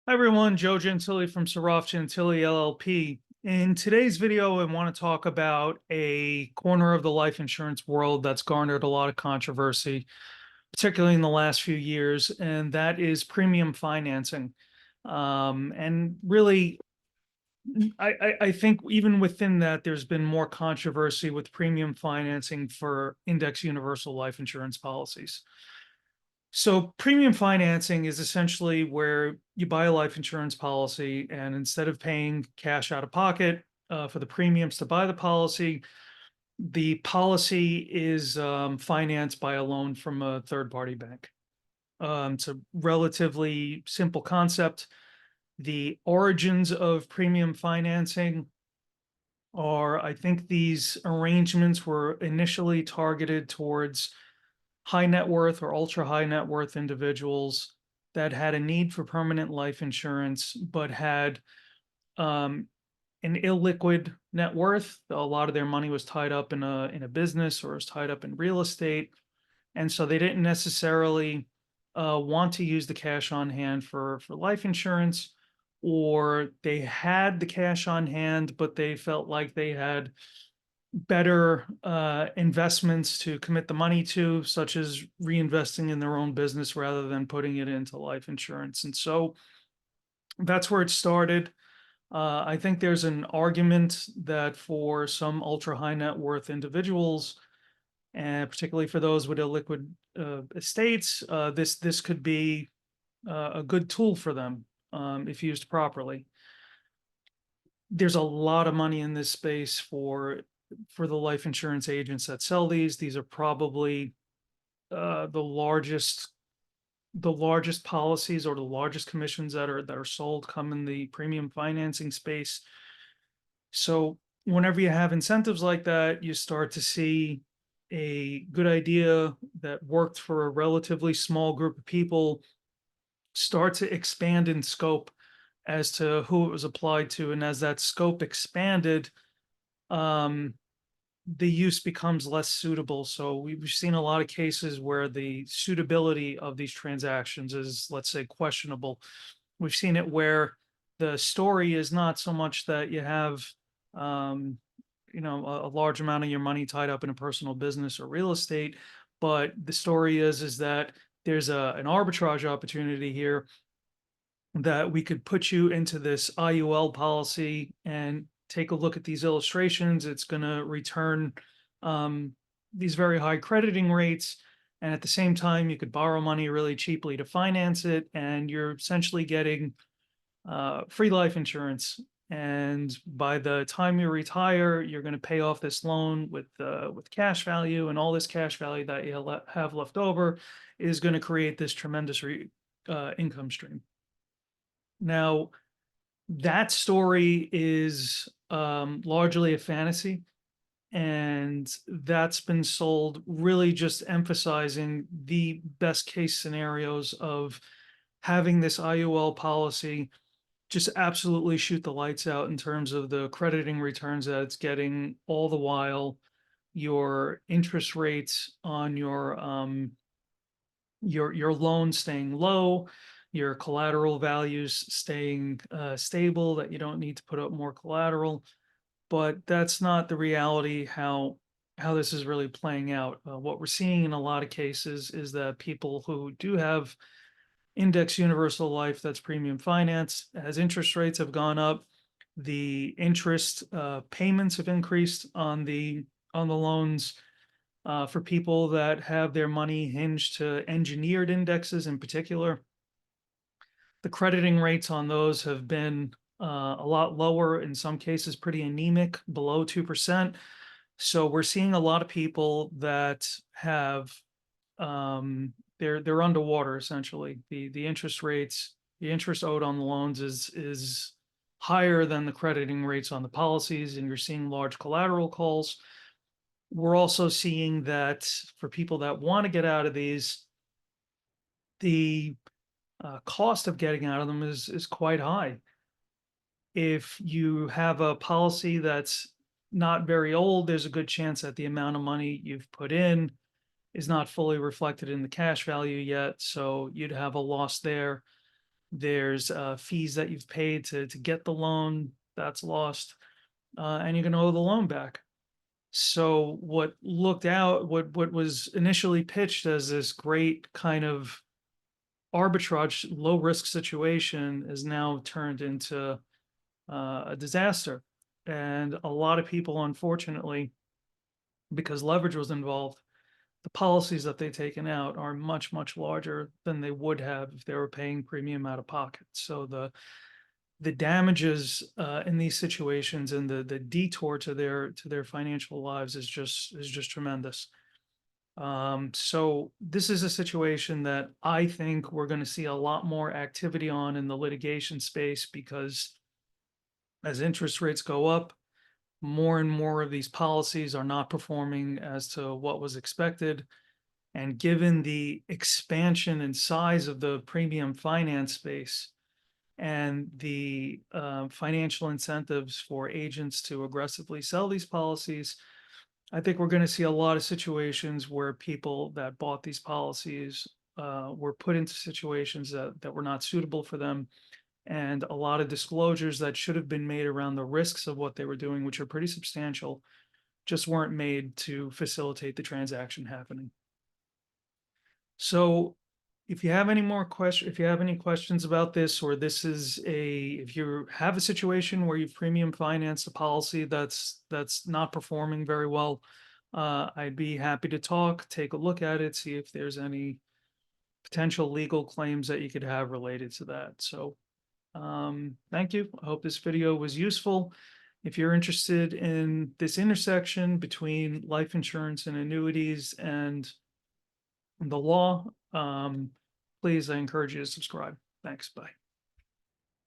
Hi everyone, Joe Gentili from Sarraf Gentile LLP. In today's video, I want to talk about a corner of the life insurance world that's garnered a lot of controversy, particularly in the last few years, and that is premium financing. And really, I think even within that, there's been more controversy with premium financing for index universal life insurance policies. So premium financing is essentially where you buy a life insurance policy, and instead of paying cash out of pocket for the premiums to buy the policy is financed by a loan from a third party bank. It's a relatively simple concept. The origins of premium financing are, I think these arrangements were initially targeted towards high net worth or ultra high net worth individuals that had a need for permanent life insurance, but had um, an illiquid net worth. A lot of their money was tied up in a business or was tied up in real estate, and so they didn't necessarily want to use the cash on hand for life insurance, or they had the cash on hand, but they felt like they had better investments to commit the money to, such as reinvesting in their own business rather than putting it into life insurance. And so that's where it started. I think there's an argument that for some ultra high net worth individuals, and particularly for those with illiquid estates, this could be a good tool for them if used properly. There's a lot of money in this space for the life insurance agents that sell these. These are probably the largest policies, or the largest commissions that are sold come in the premium financing space. So whenever you have incentives like that, you start to see a good idea that worked for a relatively small group of people start to expand in scope as to who it was applied to. And as that scope expanded, um, the use becomes less suitable. So we've seen a lot of cases where the suitability of these transactions is, let's say, questionable. We've seen it where the story is not so much that you have, um, a large amount of your money tied up in a personal business or real estate, but the story is that there's an arbitrage opportunity here, that we could put you into this IUL policy and take a look at these illustrations. It's going to return um, these very high crediting rates. And at the same time, you could borrow money really cheaply to finance it. And you're essentially getting free life insurance. And by the time you retire, you're going to pay off this loan with cash value, and all this cash value that you have left over is going to create this tremendous income stream. Now, that story is largely a fantasy, and that's been sold really just emphasizing the best case scenarios of having this IUL policy just absolutely shoot the lights out in terms of the crediting returns that it's getting, all the while your interest rates on your loan staying low, your collateral values staying stable, that you don't need to put up more collateral. But that's not the reality how this is really playing out. What we're seeing in a lot of cases is that people who do have index universal life that's premium finance, as interest rates have gone up, the interest payments have increased on the loans. For people that have their money hinged to engineered indexes in particular, the crediting rates on those have been a lot lower, in some cases pretty anemic, below 2%. So we're seeing a lot of people that have they're underwater essentially. The interest rates, the interest owed on the loans is higher than the crediting rates on the policies, and you're seeing large collateral calls. We're also seeing that for people that want to get out of these, the cost of getting out of them is quite high. If you have a policy that's not very old, there's a good chance that the amount of money you've put in is not fully reflected in the cash value yet. So you'd have a loss there. There's fees that you've paid to get the loan that's lost, and you're going to owe the loan back. So what was initially pitched as this great kind of arbitrage, low risk situation is now turned into a disaster. And a lot of people, unfortunately, because leverage was involved, the policies that they've taken out are much, much larger than they would have if they were paying premium out of pocket. So the damages in these situations and the detour to their financial lives is just tremendous. So this is a situation that I think we're going to see a lot more activity on in the litigation space, because as interest rates go up, more and more of these policies are not performing as to what was expected. And given the expansion and size of the premium finance space and the financial incentives for agents to aggressively sell these policies, I think we're going to see a lot of situations where people that bought these policies were put into situations that were not suitable for them, and a lot of disclosures that should have been made around the risks of what they were doing, which are pretty substantial, just weren't made to facilitate the transaction happening. So if you have any more questions, if you have any questions about this, or if you have a situation where you've premium financed a policy that's not performing very well, I'd be happy to talk, take a look at it, see if there's any potential legal claims that you could have related to that. So thank you. I hope this video was useful. If you're interested in this intersection between life insurance and annuities and the law, please, I encourage you to subscribe. Thanks. Bye.